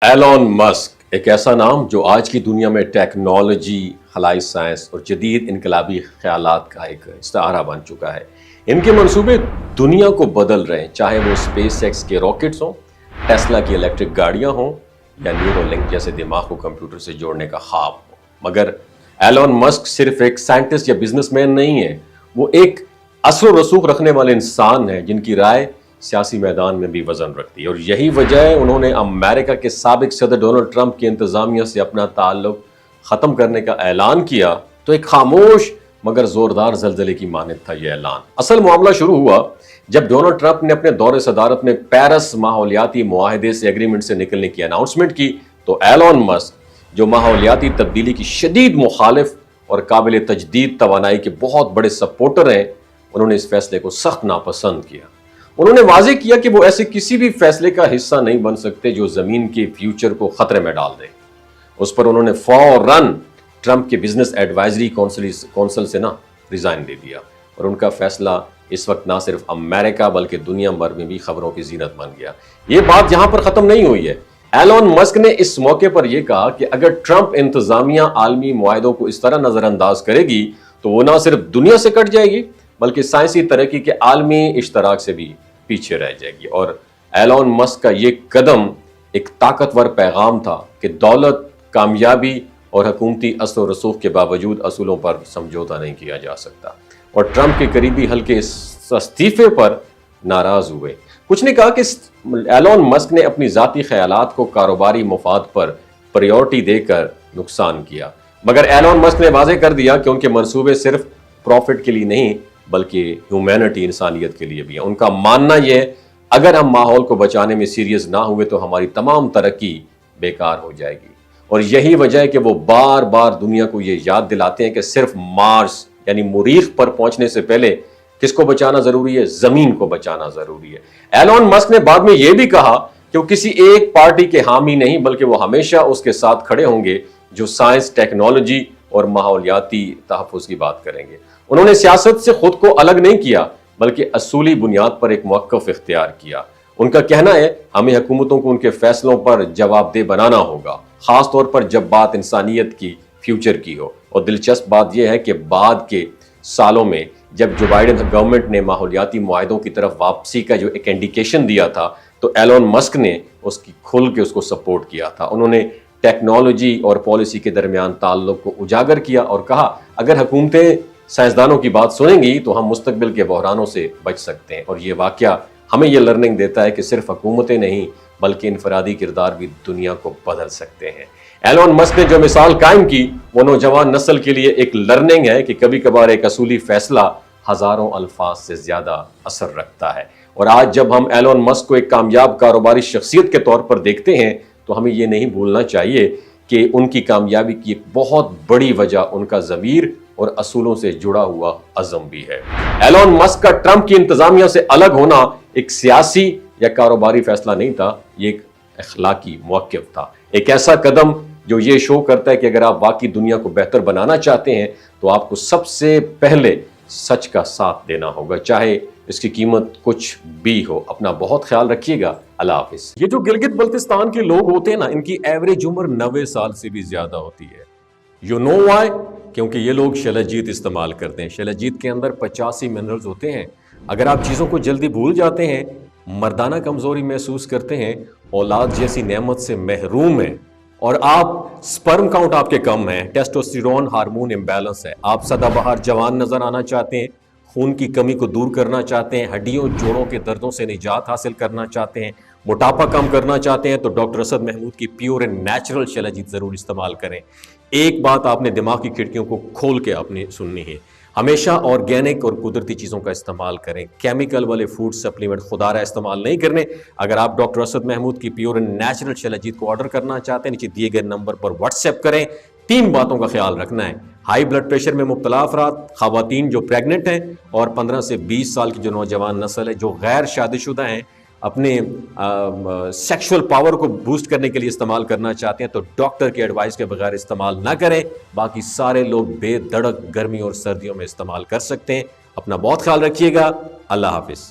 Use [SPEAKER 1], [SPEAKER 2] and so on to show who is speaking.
[SPEAKER 1] Elon Musk ایک ایسا نام جو آج کی دنیا میں ٹیکنالوجی، خلائی سائنس اور جدید انقلابی خیالات کا ایک استعارہ بن چکا ہے۔ ان کے منصوبے دنیا کو بدل رہے ہیں، چاہے وہ اسپیس ایکس کے راکٹس ہوں، ٹیسلا کی الیکٹرک گاڑیاں ہوں یا نیورو لنک جیسے دماغ کو کمپیوٹر سے جوڑنے کا خواب ہو۔ مگر ایلون مسک صرف ایک سائنٹسٹ یا بزنس مین نہیں ہے، وہ ایک اثر و رسوخ رکھنے والے انسان ہیں جن کی رائے سیاسی میدان میں بھی وزن رکھتی ہے، اور یہی وجہ ہے انہوں نے امریکہ کے سابق صدر ڈونلڈ ٹرمپ کی انتظامیہ سے اپنا تعلق ختم کرنے کا اعلان کیا تو ایک خاموش مگر زوردار زلزلے کی مانند تھا یہ اعلان۔ اصل معاملہ شروع ہوا جب ڈونلڈ ٹرمپ نے اپنے دور صدارت میں پیرس ماحولیاتی معاہدے سے ایگریمنٹ سے نکلنے کی اناؤنسمنٹ کی، تو ایلون مسک جو ماحولیاتی تبدیلی کی شدید مخالف اور قابل تجدید توانائی کے بہت بڑے سپورٹر ہیں، انہوں نے اس فیصلے کو سخت ناپسند کیا۔ انہوں نے واضح کیا کہ وہ ایسے کسی بھی فیصلے کا حصہ نہیں بن سکتے جو زمین کے فیوچر کو خطرے میں ڈال دے۔ اس پر انہوں نے فوراً ٹرمپ کے بزنس ایڈوائزری کونسل سے ریزائن دے دیا، اور ان کا فیصلہ اس وقت نہ صرف امریکہ بلکہ دنیا بھر میں بھی خبروں کی زینت بن گیا۔ یہ بات یہاں پر ختم نہیں ہوئی ہے۔ ایلون مسک نے اس موقع پر یہ کہا کہ اگر ٹرمپ انتظامیہ عالمی معاہدوں کو اس طرح نظر انداز کرے گی تو وہ نہ صرف دنیا سے کٹ جائے گی بلکہ سائنسی ترقی کے عالمی اشتراک سے بھی پیچھے رہ جائے گی۔ اور ایلون مسک کا یہ قدم ایک طاقتور پیغام تھا کہ دولت، کامیابی اور حکومتی اثر و رسوخ کے باوجود اصولوں پر سمجھوتہ نہیں کیا جا سکتا، اور ٹرمپ کے قریبی حلقے اس استعفے پر ناراض ہوئے۔ کچھ نے کہا کہ ایلون مسک نے اپنی ذاتی خیالات کو کاروباری مفاد پر پریورٹی دے کر نقصان کیا، مگر ایلون مسک نے واضح کر دیا کہ ان کے منصوبے صرف پروفٹ کے لیے نہیں بلکہ ہیومینٹی، انسانیت کے لیے بھی ہے۔ ان کا ماننا یہ ہے اگر ہم ماحول کو بچانے میں سیریس نہ ہوئے تو ہماری تمام ترقی بیکار ہو جائے گی، اور یہی وجہ ہے کہ وہ بار بار دنیا کو یہ یاد دلاتے ہیں کہ صرف مارس یعنی مریخ پر پہنچنے سے پہلے کس کو بچانا ضروری ہے؟ زمین کو بچانا ضروری ہے۔ ایلون مسک نے بعد میں یہ بھی کہا کہ وہ کسی ایک پارٹی کے حامی نہیں بلکہ وہ ہمیشہ اس کے ساتھ کھڑے ہوں گے جو سائنس، ٹیکنالوجی اور ماحولیاتی تحفظ کی بات کریں گے۔ انہوں نے سیاست سے خود کو الگ نہیں کیا بلکہ اصولی بنیاد پر ایک موقف اختیار کیا۔ ان کا کہنا ہے ہمیں حکومتوں کو ان کے فیصلوں پر جواب دہ بنانا ہوگا، خاص طور پر جب بات انسانیت کی فیوچر کی ہو۔ اور دلچسپ بات یہ ہے کہ بعد کے سالوں میں جب جو بائیڈن گورنمنٹ نے ماحولیاتی معاہدوں کی طرف واپسی کا جو ایک انڈیکیشن دیا تھا تو ایلون مسک نے اس کی کھل کے اس کو سپورٹ کیا تھا۔ انہوں نے ٹیکنالوجی اور پالیسی کے درمیان تعلق کو اجاگر کیا اور کہا اگر حکومتیں سائنسدانوں کی بات سنیں گی تو ہم مستقبل کے بحرانوں سے بچ سکتے ہیں۔ اور یہ واقعہ ہمیں یہ لرننگ دیتا ہے کہ صرف حکومتیں نہیں بلکہ انفرادی کردار بھی دنیا کو بدل سکتے ہیں۔ ایلون مسک نے جو مثال قائم کی وہ نوجوان نسل کے لیے ایک لرننگ ہے کہ کبھی کبھار ایک اصولی فیصلہ ہزاروں الفاظ سے زیادہ اثر رکھتا ہے۔ اور آج جب ہم ایلون مسک کو ایک کامیاب کاروباری شخصیت کے طور پر دیکھتے ہیں تو ہمیں یہ نہیں بھولنا چاہیے کہ ان کی کامیابی کی ایک بہت بڑی وجہ ان کا ضمیر اور اصولوں سے جڑا ہوا عزم بھی ہے۔ ایلون مسک کا ٹرمپ کی انتظامیہ سے الگ ہونا ایک سیاسی یا کاروباری فیصلہ نہیں تھا، یہ ایک اخلاقی موقف تھا، ایک ایسا قدم جو یہ شو کرتا ہے کہ اگر آپ واقعی دنیا کو بہتر بنانا چاہتے ہیں تو آپ کو سب سے پہلے سچ کا ساتھ دینا ہوگا، چاہے اس کی قیمت کچھ بھی ہو۔ اپنا بہت خیال رکھیے گا۔ اللہ حافظ۔ یہ جو گلگت بلتستان کے لوگ ہوتے ہیں ان کی ایوریج عمر 90 سال سے بھی زیادہ ہوتی ہے۔ You know why? کیونکہ یہ لوگ شیلاجیت استعمال کرتے ہیں۔ شیلاجیت کے اندر 85 منرلز ہوتے ہیں۔ اگر آپ چیزوں کو جلدی بھول جاتے ہیں، مردانہ کمزوری محسوس کرتے ہیں، اولاد جیسی نعمت سے محروم ہیں، اور آپ سپرم کاؤنٹ آپ کے کم ہیں، ٹیسٹوسٹیرون ہارمون امبیلنس ہے، آپ سدا بہار جوان نظر آنا چاہتے ہیں، خون کی کمی کو دور کرنا چاہتے ہیں، ہڈیوں جوڑوں کے دردوں سے نجات حاصل کرنا چاہتے ہیں، موٹاپا کم کرنا چاہتے ہیں تو ڈاکٹر اسد محمود کی پیور اینڈ نیچرل شیلاجیت ضرور استعمال کریں۔ ایک بات آپ نے دماغ کی کھڑکیوں کو کھول کے آپ نے سننی ہے، ہمیشہ آرگینک اور قدرتی چیزوں کا استعمال کریں، کیمیکل والے فوڈ سپلیمنٹ خدارہ استعمال نہیں کرنے۔ اگر آپ ڈاکٹر اسد محمود کی پیور اینڈ نیچرل شیلاجیت کو آرڈر کرنا چاہتے ہیں، نیچے دیے گئے نمبر پر واٹس ایپ کریں۔ 3 باتوں کا خیال رکھنا ہے: ہائی بلڈ پریشر میں مبتلا افراد، خواتین جو پریگننٹ ہیں، اور 15 سے 20 سال کی جو نوجوان نسل ہے جو غیر شادی شدہ ہیں، اپنے سیکشول پاور کو بوسٹ کرنے کے لیے استعمال کرنا چاہتے ہیں تو ڈاکٹر کے ایڈوائس کے بغیر استعمال نہ کریں۔ باقی سارے لوگ بے دھڑک گرمی اور سردیوں میں استعمال کر سکتے ہیں۔ اپنا بہت خیال رکھیے گا۔ اللہ حافظ۔